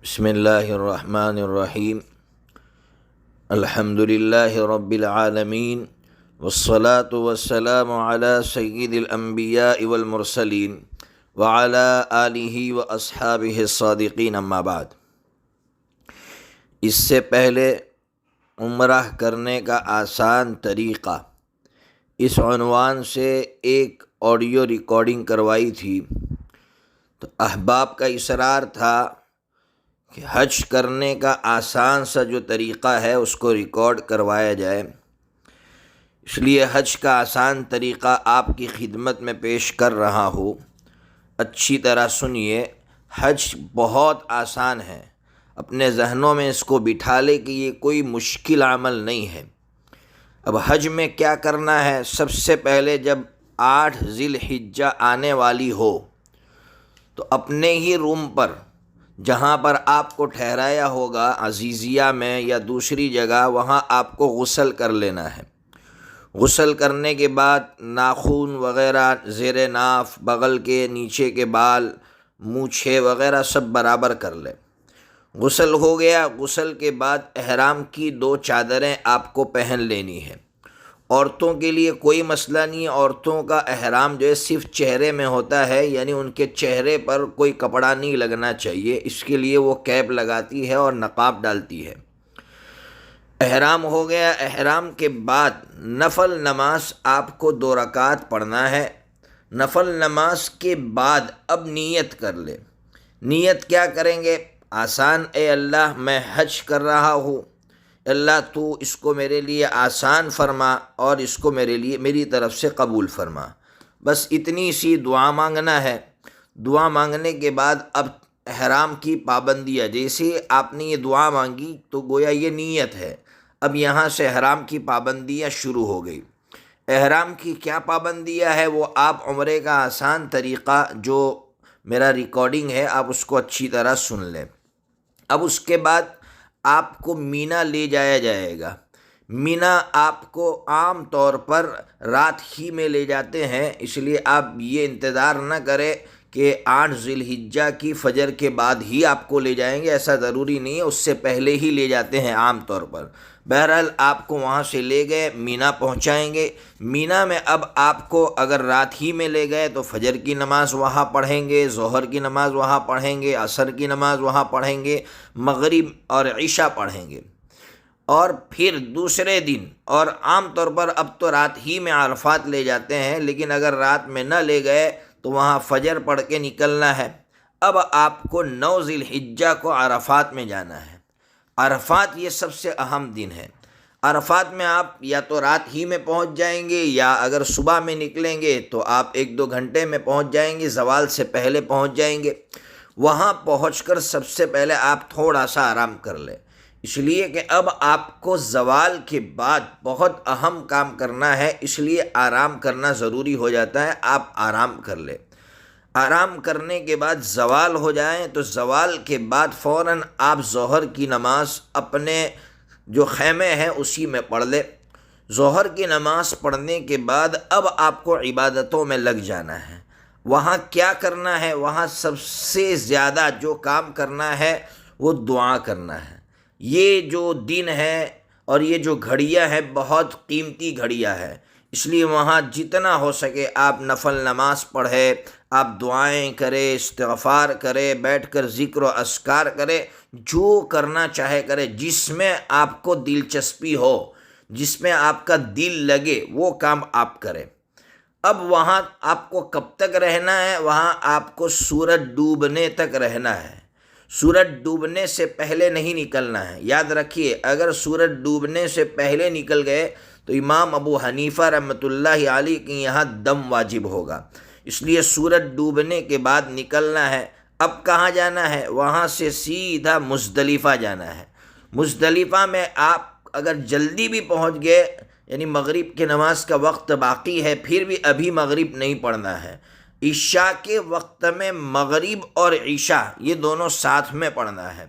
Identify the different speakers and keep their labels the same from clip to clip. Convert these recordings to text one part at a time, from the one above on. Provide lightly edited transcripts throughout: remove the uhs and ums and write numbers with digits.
Speaker 1: بسم اللہ الرحمن الرحیم الحمد للہ رب العالمین والصلاة والسلام علی سید الانبیاء والمرسلین وعلی آلہ واصحابہ الصادقین اما بعد۔ اس سے پہلے عمرہ کرنے کا آسان طریقہ اس عنوان سے ایک آڈیو ریکارڈنگ کروائی تھی، تو احباب کا اصرار تھا کہ حج کرنے کا آسان سا جو طریقہ ہے اس کو ریکارڈ کروایا جائے، اس لیے حج کا آسان طریقہ آپ کی خدمت میں پیش کر رہا ہوں۔ اچھی طرح سنیے، حج بہت آسان ہے، اپنے ذہنوں میں اس کو بٹھا لے کہ یہ کوئی مشکل عمل نہیں ہے۔ اب حج میں کیا کرنا ہے؟ سب سے پہلے جب 8 ذی الحجہ آنے والی ہو تو اپنے ہی روم پر جہاں پر آپ کو ٹھہرایا ہوگا، عزیزیہ میں یا دوسری جگہ، وہاں آپ کو غسل کر لینا ہے۔ غسل کرنے کے بعد ناخن وغیرہ زیر ناف، بغل کے نیچے کے بال، مونچھیں وغیرہ سب برابر کر لیں۔ غسل ہو گیا، غسل کے بعد احرام کی 2 چادریں آپ کو پہن لینی ہے۔ عورتوں کے لیے کوئی مسئلہ نہیں ہے، عورتوں کا احرام جو ہے صرف چہرے میں ہوتا ہے، یعنی ان کے چہرے پر کوئی کپڑا نہیں لگنا چاہیے، اس کے لیے وہ کیپ لگاتی ہے اور نقاب ڈالتی ہے۔ احرام ہو گیا، احرام کے بعد نفل نماز آپ کو 2 رکعت پڑھنا ہے۔ نفل نماز کے بعد اب نیت کر لے۔ نیت کیا کریں گے؟ آسان، اے اللہ میں حج کر رہا ہوں، اللہ تو اس کو میرے لیے آسان فرما اور اس کو میری طرف سے قبول فرما۔ بس اتنی سی دعا مانگنا ہے۔ دعا مانگنے کے بعد اب احرام کی پابندیاں، جیسے آپ نے یہ دعا مانگی تو گویا یہ نیت ہے، اب یہاں سے احرام کی پابندیاں شروع ہو گئی۔ احرام کی کیا پابندیاں ہے وہ آپ عمرے کا آسان طریقہ جو میرا ریکارڈنگ ہے آپ اس کو اچھی طرح سن لیں۔ اب اس کے بعد آپ کو مینا لے جایا جائے گا۔ مینا آپ کو عام طور پر رات ہی میں لے جاتے ہیں، اس لیے آپ یہ انتظار نہ کریں کہ 8 ذی الحجہ کی فجر کے بعد ہی آپ کو لے جائیں گے، ایسا ضروری نہیں ہے، اس سے پہلے ہی لے جاتے ہیں عام طور پر۔ بہرحال آپ کو وہاں سے لے گئے، مینا پہنچائیں گے۔ مینا میں اب آپ کو اگر رات ہی میں لے گئے تو فجر کی نماز وہاں پڑھیں گے، ظہر کی نماز وہاں پڑھیں گے، عصر کی نماز وہاں پڑھیں گے، مغرب اور عشاء پڑھیں گے، اور پھر دوسرے دن، اور عام طور پر اب تو رات ہی میں عرفات لے جاتے ہیں، لیکن اگر رات میں نہ لے گئے تو وہاں فجر پڑھ کے نکلنا ہے۔ اب آپ کو 9 ذی الحجہ کو عرفات میں جانا ہے۔ عرفات یہ سب سے اہم دن ہے۔ عرفات میں آپ یا تو رات ہی میں پہنچ جائیں گے، یا اگر صبح میں نکلیں گے تو آپ 1-2 گھنٹے میں پہنچ جائیں گے، زوال سے پہلے پہنچ جائیں گے۔ وہاں پہنچ کر سب سے پہلے آپ تھوڑا سا آرام کر لیں، اس لیے کہ اب آپ کو زوال کے بعد بہت اہم کام کرنا ہے، اس لیے آرام کرنا ضروری ہو جاتا ہے۔ آپ آرام کر لیں۔ آرام کرنے کے بعد زوال ہو جائیں تو زوال کے بعد فوراً آپ ظہر کی نماز اپنے جو خیمے ہیں اسی میں پڑھ لیں۔ ظہر کی نماز پڑھنے کے بعد اب آپ کو عبادتوں میں لگ جانا ہے۔ وہاں کیا کرنا ہے؟ وہاں سب سے زیادہ جو کام کرنا ہے وہ دعا کرنا ہے۔ یہ جو دن ہے اور یہ جو گھڑیاں ہیں بہت قیمتی گھڑیاں ہیں، اس لیے وہاں جتنا ہو سکے آپ نفل نماز پڑھے، آپ دعائیں کرے، استغفار کرے، بیٹھ کر ذکر و اذکار کرے، جو کرنا چاہے کرے، جس میں آپ کو دلچسپی ہو، جس میں آپ کا دل لگے وہ کام آپ کریں۔ اب وہاں آپ کو کب تک رہنا ہے؟ وہاں آپ کو سورج ڈوبنے تک رہنا ہے۔ سورج ڈوبنے سے پہلے نہیں نکلنا ہے۔ یاد رکھیے، اگر سورج ڈوبنے سے پہلے نکل گئے تو امام ابو حنیفہ رحمۃ اللہ علیہ کے یہاں دم واجب ہوگا، اس لیے سورج ڈوبنے کے بعد نکلنا ہے۔ اب کہاں جانا ہے؟ وہاں سے سیدھا مزدلفہ جانا ہے۔ مزدلفہ میں آپ اگر جلدی بھی پہنچ گئے، یعنی مغرب کی نماز کا وقت باقی ہے، پھر بھی ابھی مغرب نہیں پڑھنا ہے۔ عشاء کے وقت میں مغرب اور عشاء یہ دونوں ساتھ میں پڑھنا ہے۔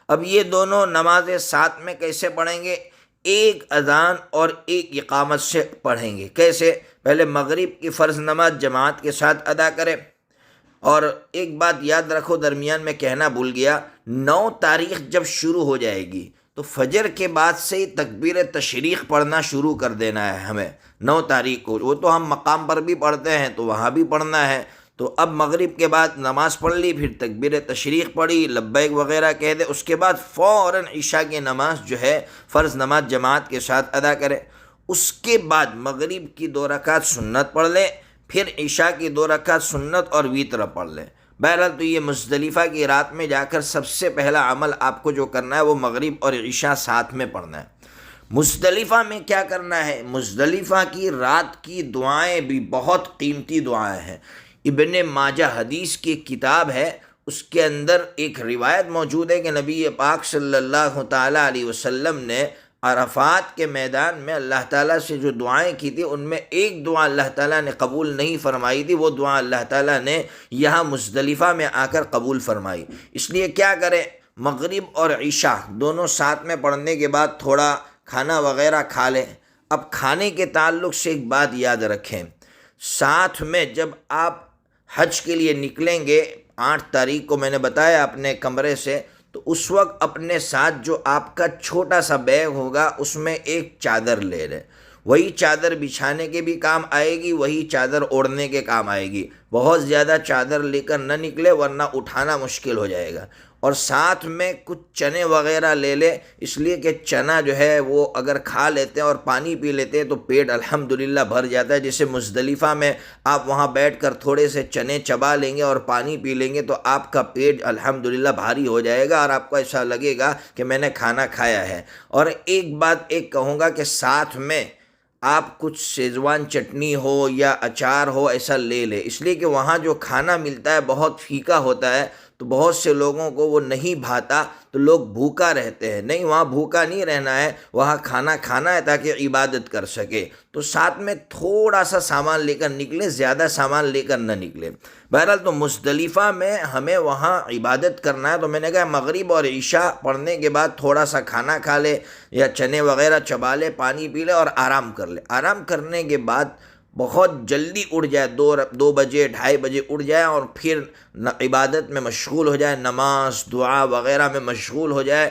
Speaker 1: اب یہ دونوں نمازیں ساتھ میں کیسے پڑھیں گے؟ ایک اذان اور ایک اقامت سے پڑھیں گے۔ کیسے؟ پہلے مغرب کی فرض نماز جماعت کے ساتھ ادا کریں، اور ایک بات یاد رکھو، درمیان میں کہنا بھول گیا، 9 تاریخ جب شروع ہو جائے گی تو فجر کے بعد سے ہی تکبیر تشریق پڑھنا شروع کر دینا ہے ہمیں 9 تاریخ کو۔ وہ تو ہم مقام پر بھی پڑھتے ہیں تو وہاں بھی پڑھنا ہے۔ تو اب مغرب کے بعد نماز پڑھ لی، پھر تکبیر تشریق پڑھی، لبیک وغیرہ کہہ دے، اس کے بعد فوراً عشاء کی نماز جو ہے فرض نماز جماعت کے ساتھ ادا کرے۔ اس کے بعد مغرب کی 2 رکعت سنت پڑھ لے، پھر عشاء کی 2 رکعت سنت اور وتر پڑھ لے۔ بہرحال تو یہ مزدلفہ کی رات میں جا کر سب سے پہلا عمل آپ کو جو کرنا ہے وہ مغرب اور عشاء ساتھ میں پڑھنا ہے۔ مزدلفہ میں کیا کرنا ہے؟ مزدلفہ کی رات کی دعائیں بھی بہت قیمتی دعائیں ہیں۔ ابن ماجہ حدیث کی کتاب ہے، اس کے اندر ایک روایت موجود ہے کہ نبی پاک صلی اللہ تعالیٰ علیہ وسلم نے عرفات کے میدان میں اللہ تعالیٰ سے جو دعائیں کی تھی، ان میں ایک دعا اللہ تعالیٰ نے قبول نہیں فرمائی تھی، وہ دعا اللہ تعالیٰ نے یہاں مزدلفہ میں آ کر قبول فرمائی۔ اس لیے کیا کریں، مغرب اور عشاء دونوں ساتھ میں پڑھنے کے بعد تھوڑا کھانا وغیرہ کھا لیں۔ اب کھانے کے تعلق سے ایک بات یاد رکھیں، ساتھ میں جب آپ حج کے لیے نکلیں گے 8 تاریخ کو، میں نے بتایا اپنے کمرے سے، تو اس وقت اپنے ساتھ جو آپ کا چھوٹا سا بیگ ہوگا اس میں ایک چادر لے لیں۔ وہی چادر بچھانے کے بھی کام آئے گی، وہی چادر اوڑھنے کے کام آئے گی۔ بہت زیادہ چادر لے کر نہ نکلے ورنہ اٹھانا مشکل ہو جائے گا۔ اور ساتھ میں کچھ چنے وغیرہ لے لے، اس لیے کہ چنا جو ہے وہ اگر کھا لیتے ہیں اور پانی پی لیتے ہیں تو پیٹ الحمدللہ بھر جاتا ہے۔ جیسے مزدلفہ میں آپ وہاں بیٹھ کر تھوڑے سے چنے چبا لیں گے اور پانی پی لیں گے تو آپ کا پیٹ الحمدللہ بھاری ہو جائے گا اور آپ کو ایسا لگے گا کہ میں نے کھانا کھایا ہے۔ اور ایک بات کہوں گا کہ ساتھ میں آپ کچھ شیزوان چٹنی ہو یا اچار ہو ایسا لے لے، اس لیے کہ وہاں جو کھانا ملتا ہے بہت پھیکا ہوتا ہے تو بہت سے لوگوں کو وہ نہیں بھاتا تو لوگ بھوکا رہتے ہیں۔ نہیں، وہاں بھوکا نہیں رہنا ہے، وہاں کھانا کھانا ہے تاکہ عبادت کر سکے۔ تو ساتھ میں تھوڑا سا سامان لے کر نکلے، زیادہ سامان لے کر نہ نکلے۔ بہرحال تو مزدلفہ میں ہمیں وہاں عبادت کرنا ہے، تو میں نے کہا مغرب اور عشاء پڑھنے کے بعد تھوڑا سا کھانا کھا لے یا چنے وغیرہ چبا لے، پانی پی لے اور آرام کر لے۔ آرام کرنے کے بعد بہت جلدی اٹھ جائے، 2 بجے 2:30 بجے اٹھ جائے اور پھر عبادت میں مشغول ہو جائے، نماز دعا وغیرہ میں مشغول ہو جائے،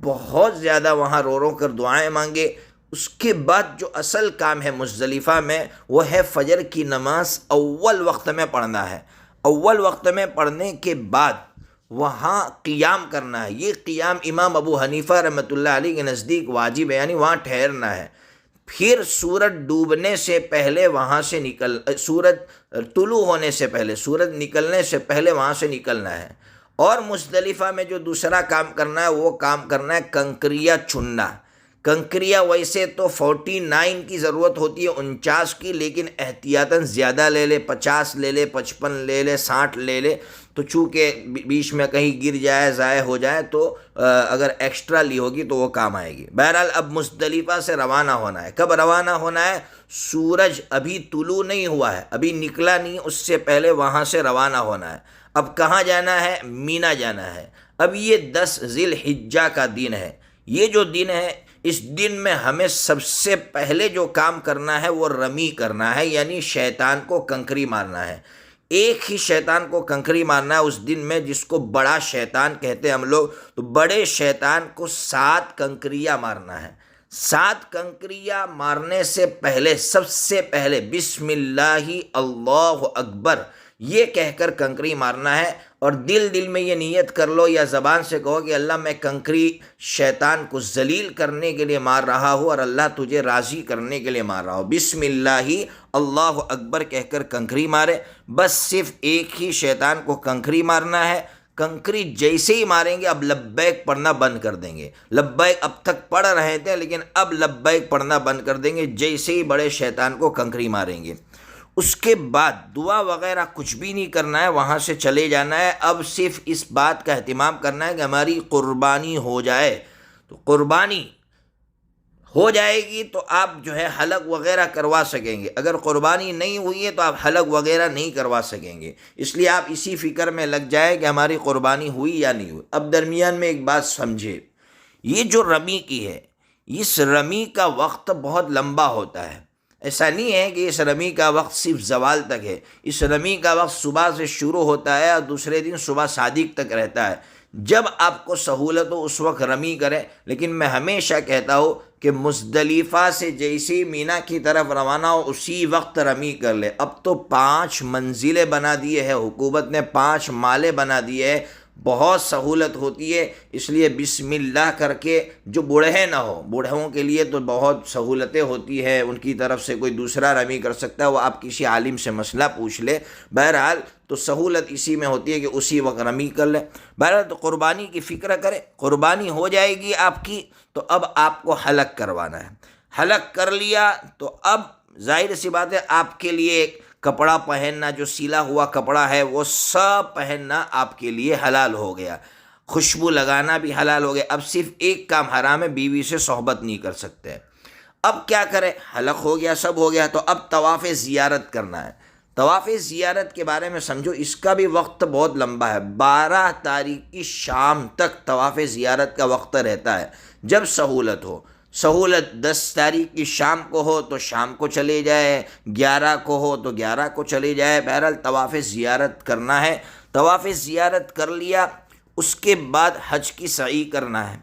Speaker 1: بہت زیادہ وہاں رو رو کر دعائیں مانگے۔ اس کے بعد جو اصل کام ہے مزدلفہ میں وہ ہے فجر کی نماز اول وقت میں پڑھنا ہے۔ اول وقت میں پڑھنے کے بعد وہاں قیام کرنا ہے۔ یہ قیام امام ابو حنیفہ رحمۃ اللہ علیہ کے نزدیک واجب ہے، یعنی وہاں ٹھہرنا ہے۔ پھر سورج ڈوبنے سے پہلے وہاں سے سورج طلوع ہونے سے پہلے، سورج نکلنے سے پہلے وہاں سے نکلنا ہے۔ اور مزدلفہ میں جو دوسرا کام کرنا ہے وہ کام کرنا ہے کنکریاں چننا۔ کنکریاں ویسے تو 49 کی ضرورت ہوتی ہے، 49 کی، لیکن احتیاطاً زیادہ لے لے، 50 لے لے، 55 لے لے، 60 لے لے، تو چونکہ بیچ میں کہیں گر جائے ضائع ہو جائے تو اگر ایکسٹرا لی ہوگی تو وہ کام آئے گی۔ بہرحال اب مزدلفہ سے روانہ ہونا ہے۔ کب روانہ ہونا ہے؟ سورج ابھی طلوع نہیں ہوا ہے، ابھی نکلا نہیں، اس سے پہلے وہاں سے روانہ ہونا ہے۔ اب کہاں جانا ہے؟ مینا جانا ہے۔ اب یہ 10 ذی الحجہ کا دن ہے۔ یہ جو دن ہے اس دن میں ہمیں سب سے پہلے جو کام کرنا ہے وہ رمی کرنا ہے، یعنی شیطان کو کنکری مارنا ہے۔ ایک ہی شیطان کو کنکری مارنا ہے اس دن میں، جس کو بڑا شیطان کہتے ہیں ہم لوگ۔ تو بڑے شیطان کو 7 کنکریاں مارنا ہے۔ 7 کنکریاں مارنے سے پہلے سب سے پہلے بسم اللہ اللہ اکبر یہ کہہ کر کنکری مارنا ہے، اور دل میں یہ نیت کر لو یا زبان سے کہو کہ اللہ میں کنکری شیطان کو ذلیل کرنے کے لیے مار رہا ہوں اور اللہ تجھے راضی کرنے کے لیے مار رہا ہوں۔ بسم اللہ اللہ اکبر کہہ کر کنکری مارے، بس صرف ایک ہی شیطان کو کنکری مارنا ہے۔ کنکری جیسے ہی ماریں گے اب لبیک پڑھنا بند کر دیں گے۔ لبیک اب تک پڑھ رہے تھے لیکن اب لبیک پڑھنا بند کر دیں گے جیسے ہی بڑے شیطان کو کنکری ماریں گے۔ اس کے بعد دعا وغیرہ کچھ بھی نہیں کرنا ہے، وہاں سے چلے جانا ہے۔ اب صرف اس بات کا اہتمام کرنا ہے کہ ہماری قربانی ہو جائے۔ تو قربانی ہو جائے گی تو آپ جو ہے حلق وغیرہ کروا سکیں گے۔ اگر قربانی نہیں ہوئی ہے تو آپ حلق وغیرہ نہیں کروا سکیں گے۔ اس لیے آپ اسی فکر میں لگ جائیں کہ ہماری قربانی ہوئی یا نہیں ہوئی۔ اب درمیان میں ایک بات سمجھے، یہ جو رمی کی ہے، اس رمی کا وقت بہت لمبا ہوتا ہے۔ ایسا نہیں ہے کہ اس رمی کا وقت صرف زوال تک ہے، اس رمی کا وقت صبح سے شروع ہوتا ہے اور دوسرے دن صبح صادق تک رہتا ہے۔ جب آپ کو سہولت ہو اس وقت رمی کریں، لیکن میں ہمیشہ کہتا ہوں کہ مزدلفہ سے جیسی مینا کی طرف روانہ ہو اسی وقت رمی کر لے۔ اب تو 5 منزلیں بنا دیے ہیں حکومت نے، 5 مالے بنا دیے ہیں، بہت سہولت ہوتی ہے، اس لیے بسم اللہ کر کے جو بوڑھے نہ ہو، بوڑھوں کے لیے تو بہت سہولتیں ہوتی ہے، ان کی طرف سے کوئی دوسرا رمی کر سکتا ہے، وہ آپ کسی عالم سے مسئلہ پوچھ لے۔ بہرحال تو سہولت اسی میں ہوتی ہے کہ اسی وقت رمی کر لے۔ بہرحال تو قربانی کی فکر کرے، قربانی ہو جائے گی آپ کی تو اب آپ کو حلق کروانا ہے۔ حلق کر لیا تو اب ظاہر سی بات ہے آپ کے لیے کپڑا پہننا، جو سلا ہوا کپڑا ہے وہ سب پہننا آپ کے لیے حلال ہو گیا، خوشبو لگانا بھی حلال ہو گیا۔ اب صرف ایک کام حرام ہے، بیوی سے صحبت نہیں کر سکتے۔ اب کیا کریں؟ حلق ہو گیا، سب ہو گیا، تو اب طواف زیارت کرنا ہے۔ طواف زیارت کے بارے میں سمجھو، اس کا بھی وقت بہت لمبا ہے، 12 تاریخ کی شام تک طواف زیارت کا وقت رہتا ہے، جب سہولت ہو۔ سہولت 10 تاریخ کی شام کو ہو تو شام کو چلے جائے، 11 کو ہو تو 11 کو چلے جائے، بہرحال طواف زیارت کرنا ہے۔ طواف زیارت کر لیا، اس کے بعد حج کی سعی کرنا ہے۔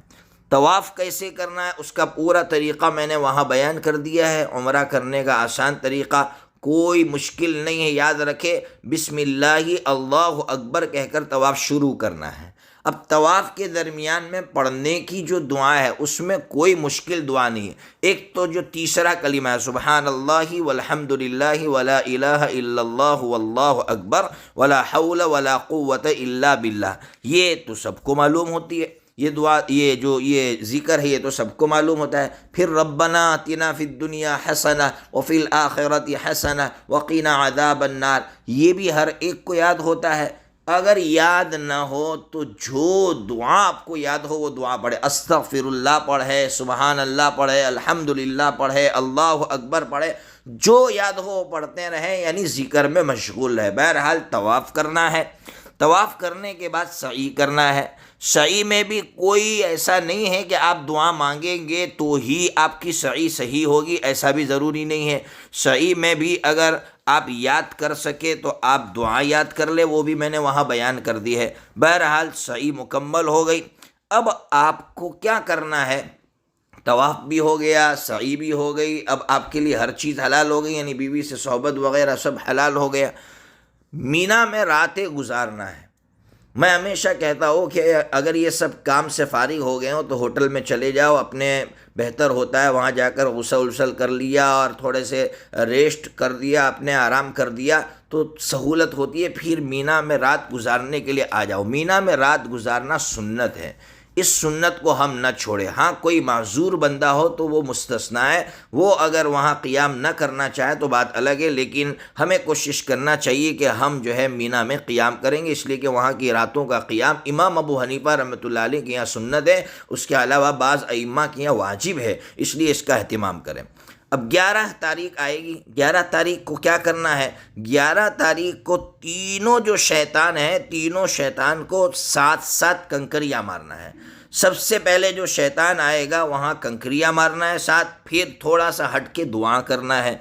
Speaker 1: طواف کیسے کرنا ہے اس کا پورا طریقہ میں نے وہاں بیان کر دیا ہے، عمرہ کرنے کا آسان طریقہ، کوئی مشکل نہیں ہے، یاد رکھے بسم اللہ اللہ اکبر کہہ کر طواف شروع کرنا ہے۔ اب طواف کے درمیان میں پڑھنے کی جو دعا ہے اس میں کوئی مشکل دعا نہیں ہے۔ ایک تو جو تیسرا کلمہ ہے سبحان اللہ والحمد للہ ولا الہ الا اللہ واللہ اکبر ولا حول ولا قوت الا باللہ، یہ تو سب کو معلوم ہوتی ہے، یہ دعا، یہ ذکر ہے، یہ تو سب کو معلوم ہوتا ہے۔ پھر ربنا آتنا فی الدنیا حسنہ وفی الآخرۃ حسنہ وقنا عذاب النار، یہ بھی ہر ایک کو یاد ہوتا ہے۔ اگر یاد نہ ہو تو جو دعا آپ کو یاد ہو وہ دعا پڑھے، استغفر اللہ پڑھے، سبحان اللہ پڑھے، الحمدللہ پڑھے، اللہ اکبر پڑھے، جو یاد ہو وہ پڑھتے رہیں، یعنی ذکر میں مشغول ہے۔ بہرحال طواف کرنا ہے، طواف کرنے کے بعد سعی کرنا ہے۔ سعی میں بھی کوئی ایسا نہیں ہے کہ آپ دعا مانگیں گے تو ہی آپ کی سعی صحیح ہوگی، ایسا بھی ضروری نہیں ہے۔ سعی میں بھی اگر آپ یاد کر سکے تو آپ دعا یاد کر لے، وہ بھی میں نے وہاں بیان کر دی ہے۔ بہرحال سعی مکمل ہو گئی، اب آپ کو کیا کرنا ہے؟ طواف بھی ہو گیا، سعی بھی ہو گئی، اب آپ کے لیے ہر چیز حلال ہو گئی، یعنی بیوی سے صحبت وغیرہ سب حلال ہو گیا۔ مینا میں راتیں گزارنا ہے۔ میں ہمیشہ کہتا ہوں کہ اگر یہ سب کام سے فارغ ہو گئے ہوں تو ہوٹل میں چلے جاؤ، اپنے بہتر ہوتا ہے، وہاں جا کر غسل کر لیا اور تھوڑے سے ریسٹ کر دیا، اپنے آرام کر دیا تو سہولت ہوتی ہے۔ پھر مینا میں رات گزارنے کے لیے آ جاؤ۔ مینا میں رات گزارنا سنت ہے، اس سنت کو ہم نہ چھوڑیں۔ ہاں کوئی معذور بندہ ہو تو وہ مستثنیٰ ہے، وہ اگر وہاں قیام نہ کرنا چاہے تو بات الگ ہے، لیکن ہمیں کوشش کرنا چاہیے کہ ہم جو ہے مینا میں قیام کریں گے، اس لیے کہ وہاں کی راتوں کا قیام امام ابو حنیفہ رحمۃ اللہ علیہ کے یہاں سنت ہے، اس کے علاوہ بعض ائمہ کے یہاں واجب ہے، اس لیے اس کا اہتمام کریں۔ اب 11 تاریخ آئے گی، 11 تاریخ کو کیا کرنا ہے؟ 11 تاریخ کو تینوں جو شیطان ہیں، تینوں شیطان کو 7 کنکریاں مارنا ہے۔ سب سے پہلے جو شیطان آئے گا وہاں کنکریاں مارنا ہے 7، پھر تھوڑا سا ہٹ کے دعا کرنا ہے،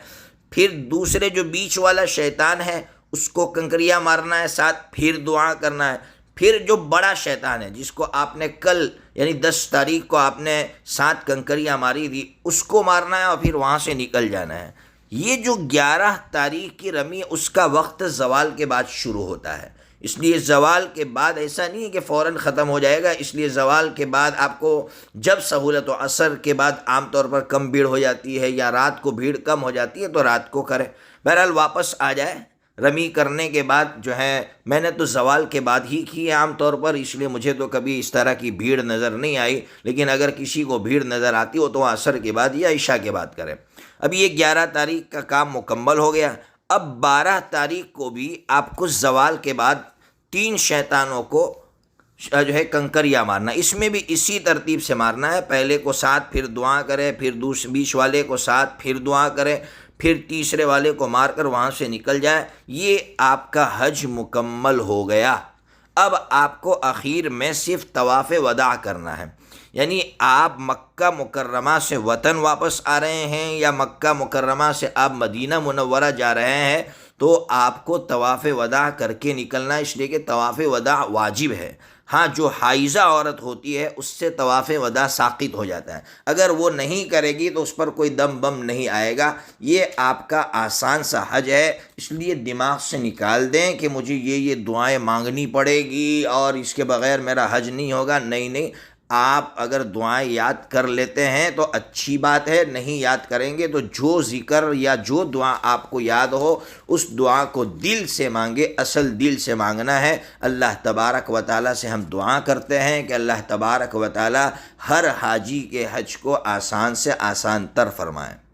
Speaker 1: پھر دوسرے جو بیچ والا شیطان ہے اس کو کنکریاں مارنا ہے 7، پھر دعا کرنا ہے، پھر جو بڑا شیطان ہے جس کو آپ نے کل یعنی 10 تاریخ کو آپ نے 7 کنکریاں ماری تھی اس کو مارنا ہے اور پھر وہاں سے نکل جانا ہے۔ یہ جو 11 تاریخ کی رمی اس کا وقت زوال کے بعد شروع ہوتا ہے، اس لیے زوال کے بعد ایسا نہیں ہے کہ فوراً ختم ہو جائے گا، اس لیے زوال کے بعد آپ کو جب سہولت ہو، عصر کے بعد عام طور پر کم بھیڑ ہو جاتی ہے یا رات کو بھیڑ کم ہو جاتی ہے تو رات کو کریں۔ بہرحال واپس آ جائے، رمی کرنے کے بعد جو ہے میں نے تو زوال کے بعد ہی کی ہے عام طور پر، اس لیے مجھے تو کبھی اس طرح کی بھیڑ نظر نہیں آئی، لیکن اگر کسی کو بھیڑ نظر آتی ہو تو عصر کے بعد یا عشاء کے بعد کریں۔ اب یہ 11 تاریخ کا کام مکمل ہو گیا۔ اب 12 تاریخ کو بھی آپ کو زوال کے بعد 3 شیطانوں کو جو ہے کنکریاں مارنا، اس میں بھی اسی ترتیب سے مارنا ہے، پہلے کو 7 پھر دعا کرے، پھر بیچ والے کو 7 پھر دعا کرے، پھر تیسرے والے کو مار کر وہاں سے نکل جائے۔ یہ آپ کا حج مکمل ہو گیا۔ اب آپ کو اخیر میں صرف طواف وداع کرنا ہے۔ یعنی آپ مکہ مکرمہ سے وطن واپس آ رہے ہیں یا مکہ مکرمہ سے آپ مدینہ منورہ جا رہے ہیں تو آپ کو طواف وداع کر کے نکلنا ہے، اس لیے کہ طواف وداع واجب ہے۔ ہاں، جو حائضہ عورت ہوتی ہے اس سے طواف وداع ساقط ہو جاتا ہے، اگر وہ نہیں کرے گی تو اس پر کوئی دم بم نہیں آئے گا۔ یہ آپ کا آسان سا حج ہے، اس لیے دماغ سے نکال دیں کہ مجھے یہ دعائیں مانگنی پڑے گی اور اس کے بغیر میرا حج نہیں ہوگا۔ نہیں نہیں، آپ اگر دعائیں یاد کر لیتے ہیں تو اچھی بات ہے، نہیں یاد کریں گے تو جو ذکر یا جو دعا آپ کو یاد ہو اس دعا کو دل سے مانگے، اصل دل سے مانگنا ہے۔ اللہ تبارک و تعالیٰ سے ہم دعا کرتے ہیں کہ اللہ تبارک و تعالیٰ ہر حاجی کے حج کو آسان سے آسان تر فرمائیں۔